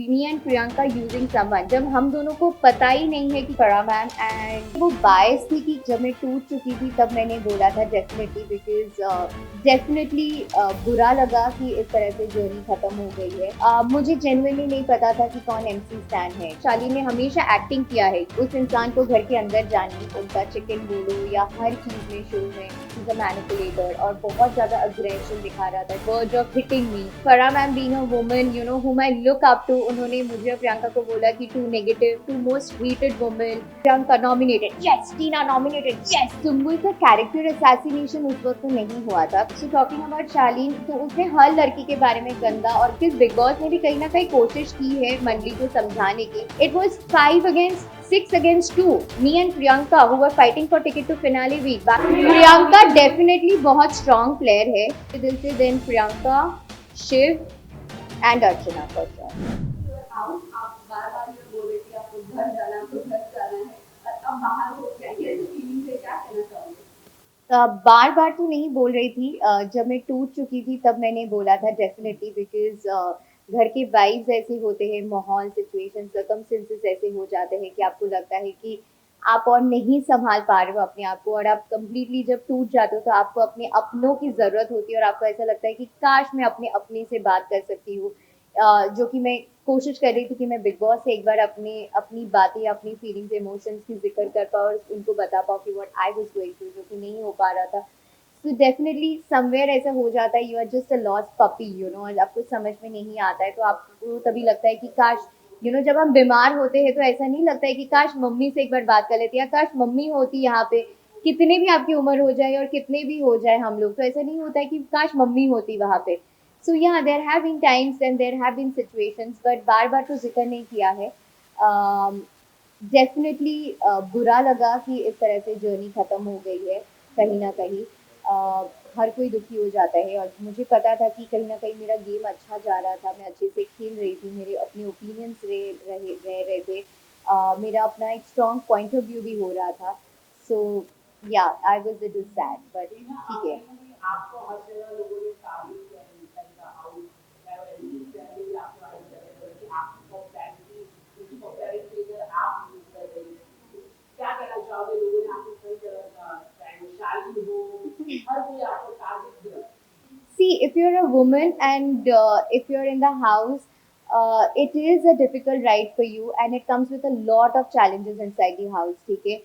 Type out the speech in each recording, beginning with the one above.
Me and Priyanka using someone, जब हम दोनों को पता ही नहीं है कि करा मैम, एंड वो बायस थी कि जब मैं टूट चुकी थी तब मैंने बोला था डेफिनेटली, बिकॉज डेफिनेटली बुरा लगा कि इस तरह से जर्नी खत्म हो गई है। मुझे जेन्युइनली नहीं पता था कि कौन एमसी स्टैन है। शालीन ने हमेशा एक्टिंग किया है उस इंसान को घर के अंदर जानी, उनका चिकन बोलो या हर चीज में शो में इज अ मैनिपुलेटर, और बहुत ज्यादा अग्रेशन दिखा रहा था, verge of hitting me. Farah ma'am being a woman you know whom I look up to, उन्होंने मुझे और प्रियंका को बोला कि too negative, too most hated woman, Priyanka nominated, yes, Tina nominated, yes. Sumbul का कैरेक्टर असैसिनेशन उस वक्त तो नहीं हुआ था। सो टॉकिंग अबाउट शालीन, तो उसने हर लड़की के बारे में गंदा, और किस बिग बॉस ने भी कहीं ना कहीं कोशिश की है मंडली को समझाने की। It was 5 against 2, me and Priyanka who were fighting for ticket to finale week. Priyanka definitely बहुत स्ट्रॉन्ग प्लेयर है दिल से, then Priyanka, Shiv and Archana for sure. आप बार-बार ये बोल रहे थे आपको घर जाना है, आपको घर जाना है, और अब बाहर हो क्या, ये जो फीलिंग है, क्या कहना चाहोगे? बार बार तो नहीं बोल रही थी, जब मैं टूट चुकी थी तब मैंने बोला था डेफिनेटली, बिकॉज घर के वाइब्स ऐसे होते हैं, माहौल, सिचुएशन, सर्कमस्टेंसेस ऐसे हो जाते हैं कि आपको लगता है कि आप और नहीं संभाल पा रहे हो अपने आप को, और आप कंप्लीटली जब टूट जाते हो तो आपको अपने अपनों की ज़रूरत होती है, और आपको ऐसा लगता है कि काश मैं अपने अपने से बात कर सकती हूँ। जो कि मैं कोशिश कर रही थी कि मैं बिग बॉस से एक बार अपनी बातें, अपनी फीलिंग्स, इमोशंस की जिक्र कर पाऊँ और उनको बता पाऊँ कि what I was going through, जो कि नहीं हो पा रहा था। सो डेफिनेटली समवेयर ऐसा हो जाता है, you are just a lost puppy you know, और आपको समझ में नहीं आता है, तो आपको तभी लगता है कि काश जब हम बीमार होते हैं तो ऐसा नहीं लगता है कि काश मम्मी से एक बार बात कर लेती, या काश मम्मी होती यहाँ पे। कितने भी आपकी उम्र हो जाए और कितने भी हो जाए हम लोग, तो ऐसा नहीं होता है कि काश मम्मी होती वहाँ पे। So yeah there have been times and there have been situations, but बार बार तो जिक्र नहीं किया है। डेफिनेटली बुरा लगा कि इस तरह से जर्नी खत्म हो गई है कहीं ना कहीं। हर कोई दुखी हो जाता है, और मुझे पता था कि कहीं ना कहीं मेरा गेम अच्छा जा रहा था, मैं अच्छे से खेल रही थी, मेरे अपने ओपिनियंस रह रहे थे, मेरा अपना एक स्ट्रॉन्ग पॉइंट ऑफ व्यू भी हो रहा था। सो yeah I was little sad, but ठीक है। आपको हर जगह लोगों ने तारीफ किया है, इनसाइड द हाउस, चाहे एमसी स्टैंड भी आपको हर जगह पर कि आपकी पॉपुलैरिटी, उनकी पॉपुलैरिटी फिगर आप यूज कर रही हैं। क्या कहना चाहोगे, लोगों ने आपको कई तरह का, चाहे वो शादी हो, हर कोई आपको टारगेट किया। See, if you're a woman and if you're in the house, it is a difficult ride for you and it comes with a lot of challenges inside the house, ठीक है।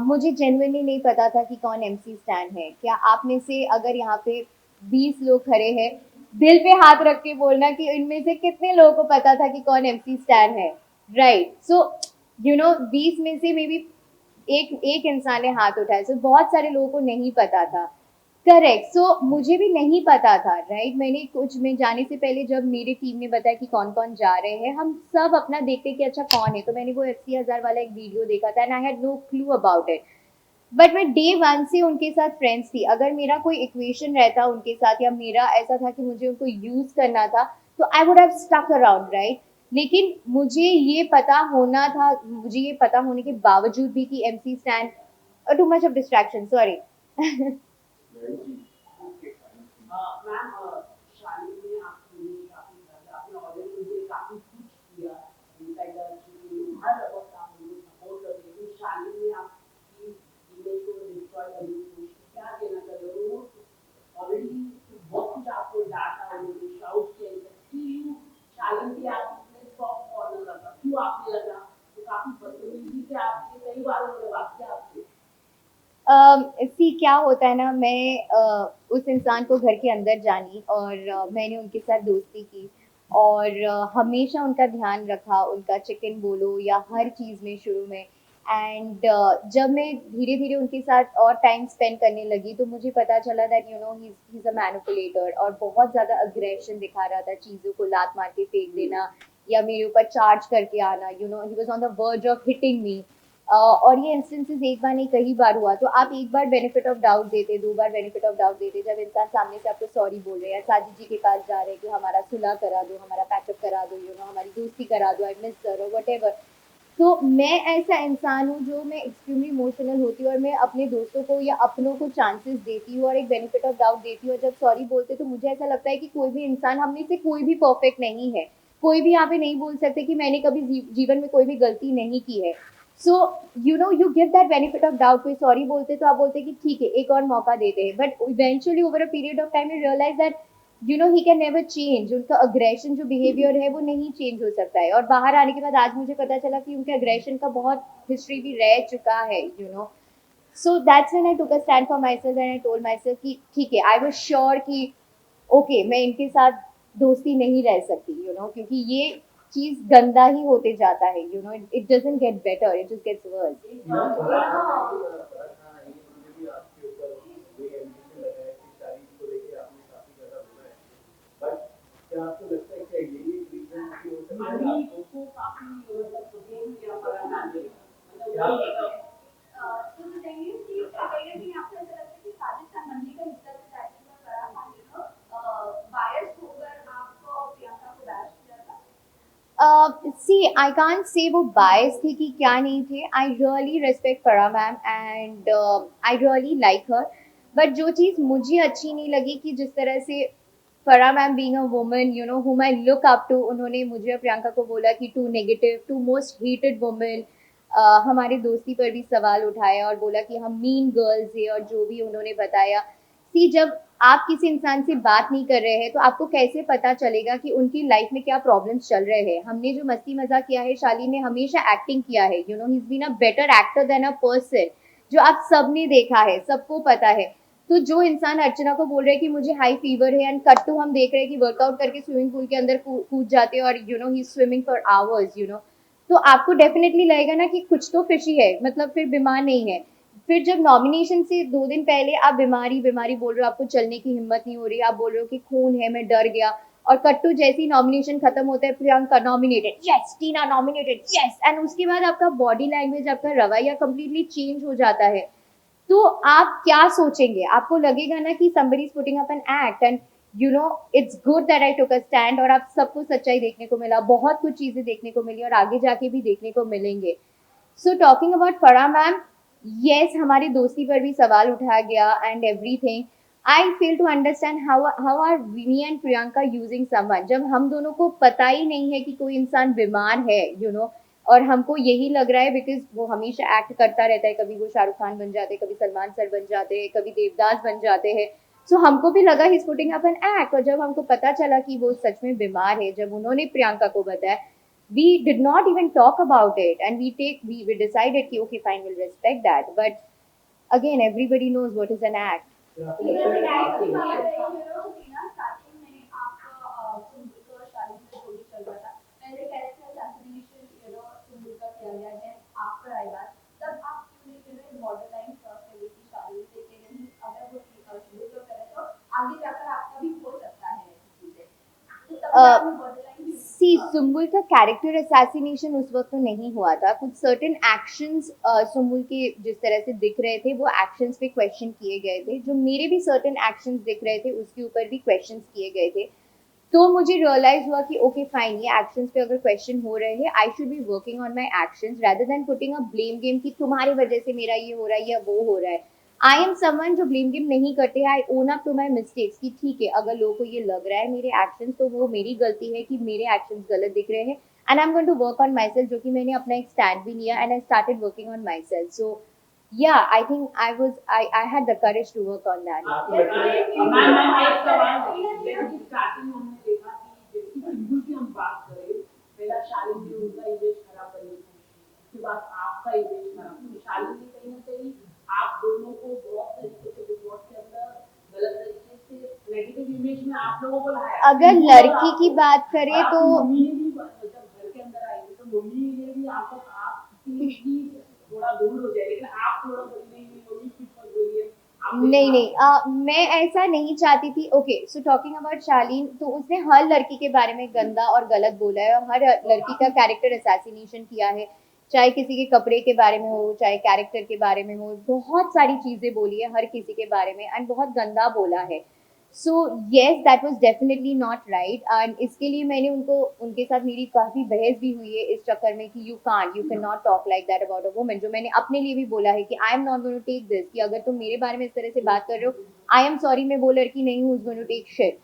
मुझे जेनुइनली नहीं पता था कि कौन MC stand है। क्या आप में से अगर यहाँ पे 20 लोग खड़े हैं, दिल पे हाथ रख के बोलना कि इनमें से कितने लोगों को पता था कि कौन एमसी स्टैन है, राइट? सो 20 में से मे बी एक एक इंसान ने हाथ उठाया, सो बहुत सारे लोगों को नहीं पता था। करेक्ट। सो मुझे भी नहीं पता था, राइट? मैं जाने से पहले जब मेरी टीम ने बताया कि कौन कौन जा रहे हैं, हम सब अपना देखते कि अच्छा कौन है, तो मैंने वो FC 1000 वाला एक वीडियो देखा था and I had no clue about it. But मैं डे वन से उनके साथ फ्रेंड्स थी। अगर मेरा कोई इक्वेशन रहता उनके साथ, या मेरा ऐसा था कि मुझे उनको यूज करना था, तो I would have stuck around, right? लेकिन मुझे ये पता होने के बावजूद भी कि MC stand, too much of distraction, sorry. Ma'am, शादी में आपने काफी ज्यादा, आपने ऑलरेडी मुझे काफी कुछ किया, इनसाइड द हर वक्त आप मुझे सपोर्ट करते हैं, शादी में आपकी इमेज को डिस्ट्रॉय करने की कोशिश, क्या कहना कर रहे हो? ऑलरेडी बहुत कुछ आपको डांटा, उन्होंने शाउट किया, स्टिल यू शादी की आपने सॉफ्ट कॉर्नर रखा, क्यों आपने लगा? तो काफी बदतमीजी से आपने कई बार उन्होंने बात किया आपसे। सी क्या होता है ना, मैं उस इंसान को घर के अंदर जानी, और मैंने उनके साथ दोस्ती की, और हमेशा उनका ध्यान रखा, उनका चिकन बोलो या हर चीज़ में शुरू में। एंड जब मैं धीरे धीरे उनके साथ और टाइम स्पेंड करने लगी, तो मुझे पता चला that he is a manipulator, और बहुत ज़्यादा अग्रेशन दिखा रहा था, चीज़ों को लात मार के फेंक देना या मेरे ऊपर चार्ज करके आना, he was on the verge of hitting me. और ये इंस्टेंसेस एक बार नहीं कई बार हुआ, तो आप एक बार बेनिफिट ऑफ डाउट देते, 2 बार बेनिफिट ऑफ डाउट देते, जब इंसान सामने से आपको सॉरी बोल रहे हैं, साजिद जी के पास जा रहे हैं कि हमारा सुलह करा दो, हमारा पैचअप करा दो, हमारी दोस्ती करा दो, I miss sir, what ever. तो मैं ऐसा इंसान हूँ जो मैं एक्सट्रीमली इमोशनल होती हूँ, और मैं अपने दोस्तों को या अपनों को चांसेस देती हूँ और एक बेनिफिट ऑफ डाउट देती हूँ, और जब सॉरी बोलते तो मुझे ऐसा लगता है कि कोई भी इंसान, हम में से कोई भी परफेक्ट नहीं है, कोई भी यहाँ पे नहीं बोल सकते कि मैंने कभी जीवन में कोई भी गलती नहीं की है. So you give that benefit of doubt. कोई सॉरी बोलते तो आप बोलते कि ठीक है एक और मौका देते हैं, but eventually over a period of time you realize that he can never change. उनका अग्रेशन जो बिहेवियर है वो नहीं चेंज हो सकता है. और बाहर आने के बाद आज मुझे पता चला कि उनके अग्रेशन का बहुत हिस्ट्री भी रह चुका है. So that's when I took a stand for my self and I told my self कि ठीक है, आई वाज श्योर कि ओके मैं इनके साथ दोस्ती नहीं रह सकती, क्योंकि ये चीज गंदा ही होते जाता है. It doesn't get better, it just gets worse. मनी को काफी मतलब सपोर्ट किया फरहान ने, मतलब तो the thing is कि कहीं ना कहीं आपको ऐसा लगता है कि साजिद खान मंडी का हिस्सा थे ताकि वो फराह खान बायस होकर आपको और प्रियंका को बैश किया था. सी आई कांट से वो बायस थे कि क्या नहीं थे. आई रियली रिस्पेक्ट फरा ma'am and I really like her. But जो चीज़ मुझे अच्छी नहीं लगी कि जिस तरह से फरा ma'am being a woman whom I look up to, उन्होंने मुझे और प्रियंका को बोला कि too negative, too most hated women. हमारी दोस्ती पर भी सवाल उठाया और बोला कि हम मीन गर्ल्स है और जो भी उन्होंने बताया. सी जब आप किसी इंसान से बात नहीं कर रहे हैं तो आपको कैसे पता चलेगा कि उनकी लाइफ में क्या प्रॉब्लम्स चल रहे हैं. हमने जो मस्ती मजाक किया है, शालीन ने हमेशा एक्टिंग किया है. He is been a better actor than a person, जो आप सबने देखा है, सबको पता है. तो जो इंसान अर्चना को बोल रहे हैं कि मुझे हाई फीवर है एंड कट टू हम देख रहे हैं कि वर्कआउट करके स्विमिंग पूल के अंदर कूद जाते हैं और ही स्विमिंग फॉर आवर्स. तो आपको डेफिनेटली लगेगा ना कि कुछ तो फिशी है, मतलब फिर बीमार नहीं है. फिर जब नॉमिनेशन से 2 दिन पहले आप बीमारी बीमारी बोल रहे हो, आपको चलने की हिम्मत नहीं हो रही, आप बोल रहे हो कि खून है, मैं डर गया, और कट्टू जैसे ही नॉमिनेशन खत्म होता है, Priyanka nominated, yes, Tina nominated, yes, and उसके बाद आपका बॉडी लैंग्वेज, आपका रवैया कंप्लीटली चेंज हो जाता है. तो आप क्या सोचेंगे? आपको लगेगा ना कि somebody is putting up an act and it's good that I took a stand. और आप सबको सच्चाई देखने को मिला, बहुत कुछ चीजें देखने को मिली और आगे जाके भी देखने को मिलेंगे. So talking about Farah ma'am, yes, हमारी दोस्ती पर भी सवाल उठाया गया and everything. I fail to understand how are me and Priyanka using someone, जब हम दोनों को पता ही नहीं है कि कोई इंसान बीमार है. और हमको यही लग रहा है बिकॉज वो हमेशा एक्ट करता रहता है, कभी वो शाहरुख खान बन जाते हैं, कभी सलमान सर बन जाते हैं, कभी देवदास बन जाते हैं. सो हमको भी लगा ही पुटिंग अप एन एक्ट. और जब हमको पता चला कि वो सच में बीमार है, जब उन्होंने प्रियंका को बताया, we did not even talk about it and we decided कि okay fine, we'll respect that, but again everybody knows what is an act. Starting में आपका सुंदर का शादी में जो भी चल रहा था, पहले कैरेक्टर असैसिनेशन सुंदर का किया गया है, आफ्टर आई बात तब आप बॉर्डर लाइन क्रॉस कर ली थी शादी से कि नहीं, अगर वो सुंदर का करे तो आगे जाकर आपका भी हो सकता है चीजें, तो तब आपने बॉर्डर लाइन सी सुम्बुल का कैरेक्टर असैसिनेशन उस वक्त तो नहीं हुआ था. कुछ सर्टेन एक्शंस सुम्बुल के जिस तरह से दिख रहे थे, वो एक्शंस पे क्वेश्चन किए गए थे. जो मेरे भी सर्टेन एक्शंस दिख रहे थे उसके ऊपर भी क्वेश्चंस किए गए थे. तो मुझे रियलाइज हुआ कि ओके फाइन, ये एक्शंस पे अगर क्वेश्चन हो रहे हैं, I should be working on my actions rather than putting a blame game कि तुम्हारी वजह से मेरा ये हो रहा है या वो हो रहा है. आई एम समवन जो ब्लेम गेम नहीं करते हैं. I own up to my mistakes कि ठीक है, अगर लोगों को ये लग रहा है मेरे एक्शंस, तो वो मेरी गलती है कि मेरे एक्शंस गलत दिख रहे हैं and I am going to work on myself, जो कि मैंने अपना एक स्टैंड भी लिया and I started working on myself. So yeah, I think I had the courage to work on that. मैं एक सवाल, जैसे स्टार्टिंग में हमने देखा कि जैसे सिंबल की हम बात करें, पहला शालीन ने उनका इमेज खराब करने की कोशिश की, उसके बाद आपका इमेज खराब. तो शालीन ने कहीं ना कहीं आप दोनों को बहुत तरीके से बिग बॉस के अंदर गलत तरीके से नेगेटिव इमेज में आप लोगों को लाया. अगर लड़की की बात करें तो मम्मी ने भी जब घर के अंदर आई थी तो मम्मी ने भी आपको थोड़ा दूर हो जाए, लेकिन आप थोड़ा बोली नहीं, मम्मी कुछ मत बोलिए. नहीं, मैं ऐसा नहीं चाहती थी. ओके, सो टॉकिंग अबाउट शालीन, तो उसने हर लड़की के बारे में गंदा और गलत बोला है और हर लड़की का कैरेक्टर असैसिनेशन किया है, चाहे किसी के कपड़े के बारे में हो, चाहे कैरेक्टर के बारे में हो, बहुत सारी चीजें बोली है हर किसी के बारे में एंड बहुत गंदा बोला है. So yes, that was definitely not right and इसके लिए मैंने उनके साथ मेरी काफ़ी बहस भी हुई है इस चक्कर में कि you can not talk like that about a woman. जो मैंने अपने लिए भी बोला है कि I am not going to take this, कि अगर तुम मेरे बारे में इस तरह से बात कर रहे हो, आई एम सॉरी, मैं वो लड़की नहीं हूँ going to take shit.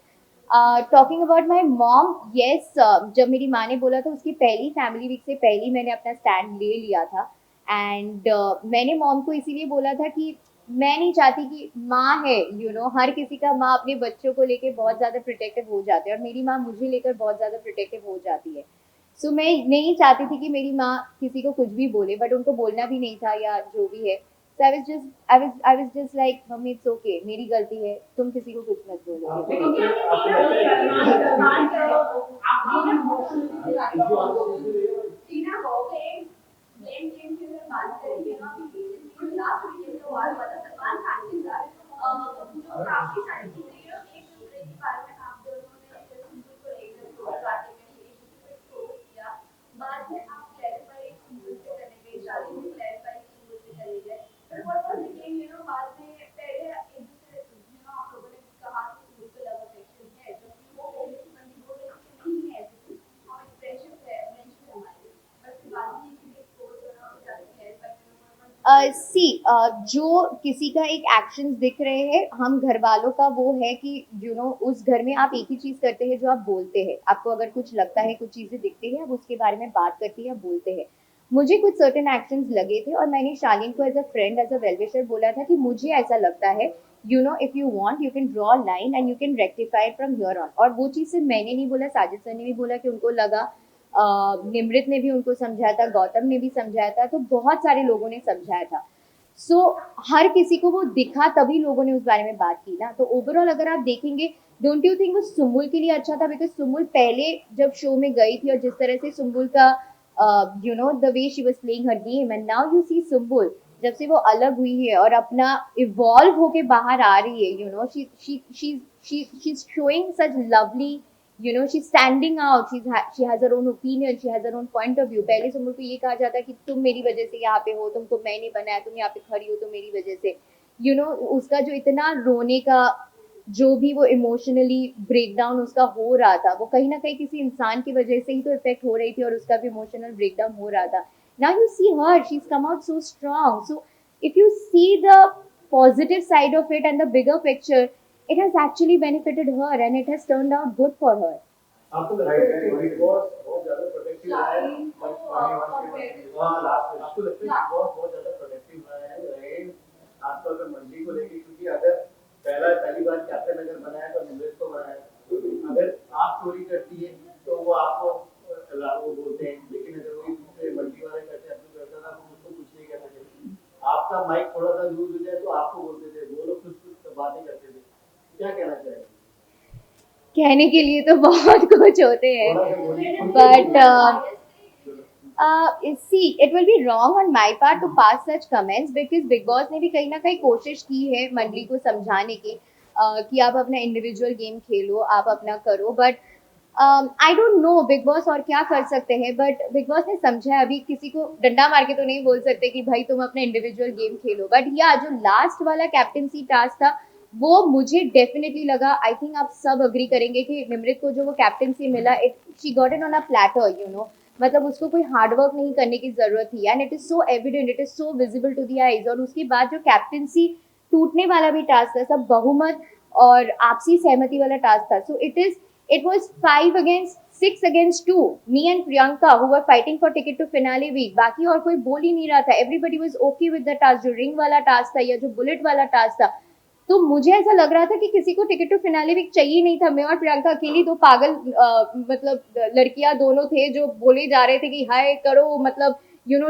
Talking about my mom, yes, जब मेरी माँ ने बोला था उसकी पहली फैमिली वीक से पहले मैंने अपना स्टैंड ले लिया था। एंड मैंने मॉम को इसीलिए बोला था कि मैं नहीं चाहती कि माँ है, हर किसी का माँ अपने बच्चों को लेके बहुत ज़्यादा प्रोटेक्टिव हो जाते हैं, और मेरी माँ मुझे लेकर बहुत ज़्यादा प्रोटेक्टिव हो जाती है। सो मैं नहीं चाहती थी कि मेरी माँ किसी को कुछ भी बोले, बट उनको बोलना भी नहीं था या जो भी है। So I was just like, mummy it's okay, मेरी गलती है, तुम किसी को कुछ मत बोलो। लेकिन ये सलमान आप दोनों इमोशनली टीना हो गए ब्लेम गेम की अगर बात करें कि ना कि लास्ट वीकेंड में वार हुआ था सलमान खान के साथ जो काफी सारी चीजें हैं एक दूसरे के बारे में आप दोनों ने सिंपल को लेकर थोड़ी बातें करी एक दूसरे पे फोकस किया बाद में आप क्लैरिफाई सिंपल से करने गए शादी में क्लैरिफाई सिंपल से करने गए फिर व्हाट वाज द गेम बाद में पहले एक दूसरे आप लोगों ने कहा कि सिंपल को लव अफेक्शन है जबकि वो पहले से बंदी बोल रही थी कि नहीं है हमारी फ्रेंडशिप है हमारी बस बाद में ये एक्सपोज होना और जाके क्लैरिफाई करना जो किसी का एक एक्शन दिख रहे हैं, हम घर वालों का वो है कि उस घर में आप एक ही चीज करते हैं जो आप बोलते हैं। आपको अगर कुछ लगता है, कुछ चीजें दिखती है, आप उसके बारे में बात करते हैं, बोलते हैं। मुझे कुछ सर्टेन एक्शंस लगे थे और मैंने शालीन को as a friend, as a well wisher बोला था कि मुझे ऐसा लगता है, if you want you can draw line and you can rectify from here on. और वो चीज सिर्फ मैंने नहीं बोला, साजिद सर ने भी बोला कि उनको लगा, निमृत ने भी उनको समझाया था, गौतम ने भी समझाया था, तो बहुत सारे लोगों ने समझाया था। हर किसी को वो दिखा तभी लोगों ने उस बारे में बात की ना। तो ओवरऑल अगर आप देखेंगे, डोंट यू थिंक वो सुम्बुल के लिए अच्छा था? बिकॉज सुम्बुल पहले जब शो में गई थी और जिस तरह से सुम्बुल का the way she was playing her game, and now you see Sumbul जब से वो अलग हुई है और अपना इवॉल्व होके बाहर आ रही है, she is showing such lovely, she's standing out, she has her own opinion, she has her own point of view। पहले सुम्बुल को ये कहा जाता है कि तुम मेरी वजह से यहाँ पे हो, तुमको मैंने बनाया, तुम यहाँ पे खड़ी हो तो मेरी वजह से। उसका जो इतना रोने का, जो भी वो इमोशनली ब्रेकडाउन उसका हो रहा था, वो कहीं ना कहीं किसी इंसान की वजह से ही तो इफेक्ट हो रही थी, और उसका भी इमोशनल ब्रेकडाउन हो रहा था। Now you see her, she is come out so strong. So if you see the positive side of it and the bigger picture, it has actually benefited her and it has turned out good for her। आपको लगता है कि big boss बहुत ज्यादा protective रहा है? हाँ, last आपको लगता है बिग बॉस बहुत ज्यादा प्रोटेक्टिव रहा है खासतौर पर मंडी को लेके? क्योंकि अगर पहली बार कैप्टन अगर बनाया तो निमृत को बनाया, अगर आप चोरी करती है तो वो आपको वो बोलते हैं, लेकिन अगर वही दूसरे मंडी वाले करते हैं अपनी करता था तो उसको कुछ नहीं कहते थे। आपका माइक थोड़ा सा लूज हो जाए तो आपको बोलते थे, वो लोग कुछ बातें करते थे। क्या कहना चाहिए? कहने के लिए तो बहुत कुछ होते हैं, but see, it will be wrong on my part to pass such comments because Big Boss ने भी कहीं ना कहीं कोशिश की है मंडली को समझाने की, कि आप अपना इंडिविजुअल गेम खेलो, आप अपना करो, but I don't know big boss और क्या कर सकते हैं। बट बिग बॉस ने समझा है, अभी किसी को डंडा मार के तो नहीं बोल सकते कि भाई तुम अपना इंडिविजुअल गेम खेलो। बट या जो लास्ट वाला कैप्टनसी टास्क था, वो मुझे डेफिनेटली लगा, आई थिंक आप सब अग्री करेंगे कि निमृत को जो वो कैप्टनसी मिला, it she got it on a platter, मतलब उसको कोई हार्डवर्क नहीं करने की जरूरत थी, and it is so evident, it is so visible to the eyes. और उसके बाद जो कैप्टनसी टूटने वाला भी टास्क था, सब बहुमत और आपसी सहमति वाला टास्क था। सो it was 5 against 6 against 2, me and Priyanka who were fighting for ticket to finale week। बाकी और कोई बोल ही नहीं रहा था, everybody was okay with the task। जो रिंग वाला टास्क था या जो बुलेट वाला टास्क था, तो मुझे ऐसा लग रहा था कि किसी को टिकट टू फिनाले वीक चाहिए नहीं था। मैं और प्रियंका अकेली दो पागल मतलब लड़कियां दोनों थे जो बोले जा रहे थे कि हाय करो, मतलब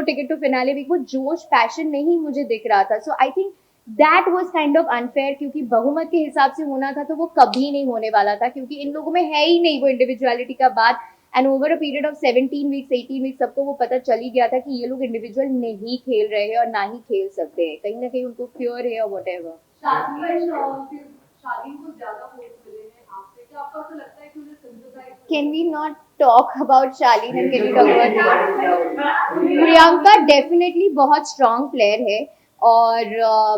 टिकट टू फिनाले वीक। वो जोश पैशन नहीं मुझे दिख रहा था। So I think that was kind of unfair, क्योंकि बहुमत के हिसाब से होना था तो वो कभी नहीं होने वाला था, क्योंकि इन लोगों में है ही नहीं वो इंडिविजुअलिटी का बात। And over a period of 17 weeks 18 weeks सबको वो पता चल ही गया था कि ये लोग इंडिविजुअल नहीं खेल रहे हैं और ना ही खेल सकते हैं, कहीं ना कहीं उनको फ्योर है और what ever. Can we not talk about Shalin and can we talk about Priyanka? Definitely बहुत स्ट्रॉन्ग प्लेयर है और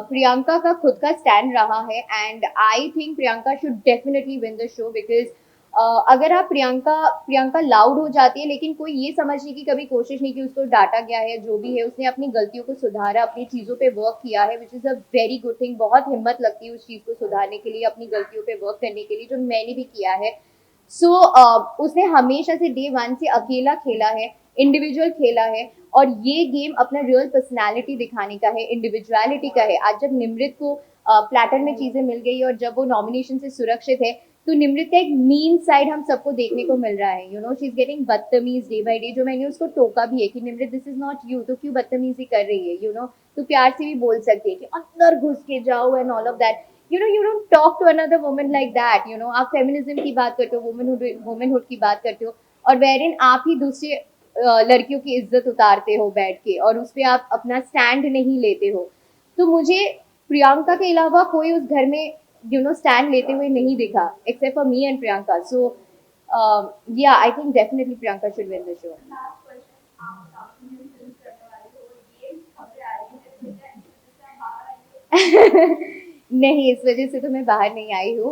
प्रियंका का खुद का स्टैंड रहा है, and I think Priyanka should definitely win the show because अगर आप प्रियंका लाउड हो जाती है, लेकिन कोई ये समझने की कभी कोशिश नहीं की उसको डांटा गया है, जो भी है उसने अपनी गलतियों को सुधारा, अपनी चीज़ों पे वर्क किया है, which is a very good thing. बहुत हिम्मत लगती है उस चीज़ को सुधारने के लिए, अपनी गलतियों पे वर्क करने के लिए, जो मैंने भी किया है। सो उसने हमेशा से डे वन से अकेला खेला है, इंडिविजुअल खेला है, और ये गेम अपना रियल पर्सनालिटी दिखाने का है, इंडिविजुअलिटी का है। आज जब निमृत को प्लेटर में चीजें मिल गई और जब वो नॉमिनेशन से सुरक्षित है, तो निमृत का एक मीन साइड हम सबको देखने को मिल रहा है। You know, she is getting बदतमीज डे बाय डे, जो मैंने उसको टोका भी है कि Nimrit this is not you, तो क्यों बदतमीजी कर रही है, यू नो, तो प्यार से भी बोल सकती है कि अंदर घुस के जाओ and all of that. You don't talk to another woman like that. You know, आप फेमिनिज्म की बात करते हो, वुमेनहुड की बात करते हो, और वेरिन आप ही दूसरे लड़कियों की इज्जत उतारते हो बैठ के, और उस पर आप अपना स्टैंड नहीं लेते हो। तो मुझे प्रियंका के अलावा कोई उस घर में स्टैंड लेते हुए नहीं दिखा, except for me and Priyanka. So yeah I think definitely Priyanka should win the show. Last question, आप साउथ इंडियन फिल्म करने वाले हो, ये खबरें आ रही हैं कि आप बाहर आएंगे। नहीं, इस वजह से तो मैं बाहर नहीं आई हूँ।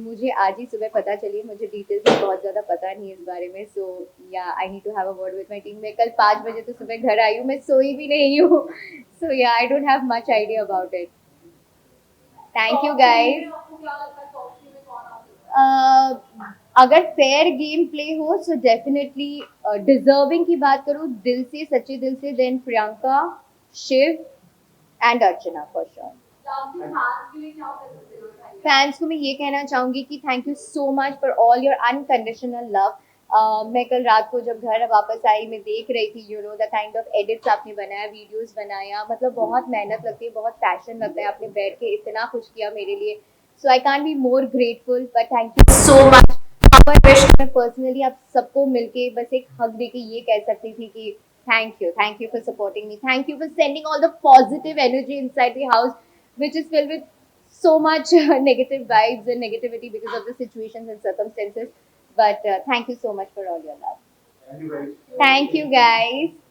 मुझे आज ही सुबह पता चली, मुझे डिटेल्स में बहुत ज़्यादा पता नहीं है इस बारे में। So yeah I need to have a word with my team. मैं कल 5 बजे तो सुबह घर आई हूँ, मैं सोई भी नहीं हूँ। सो yeah I don't have much idea about it. Thank you guys. आपको क्या लगता है टॉप 3 में कौन आ सकता है? अगर फेयर गेम प्ले हो तो डेफिनेटली डिजर्विंग की बात करूँ, दिल से, सच्चे दिल से, then Priyanka, Shiv and Archana for sure. आपके फैंस के लिए क्या मैसेज देना चाहिए? फैंस को मैं ये कहना चाहूंगी कि thank you so much for all your unconditional love. मैं कल रात को जब घर वापस आई, मैं देख रही थी द काइंड ऑफ एडिट्स आपने बनाया, वीडियोस बनाया, मतलब बहुत मेहनत लगती है, बहुत पैशन लगता है, आपने बैठ के इतना कुछ किया मेरे लिए। So I can't be more grateful, but thank you so much. मैं पर्सनली आप सबको मिलके बस एक हक दे के ये कह सकती थी कि thank you for supporting me, thank you for sending all the positive energy inside the house which is filled with so much negative vibes and negativity because of the situations and circumstances. But thank you so much for all your love. Thank you guys. Thank you, guys.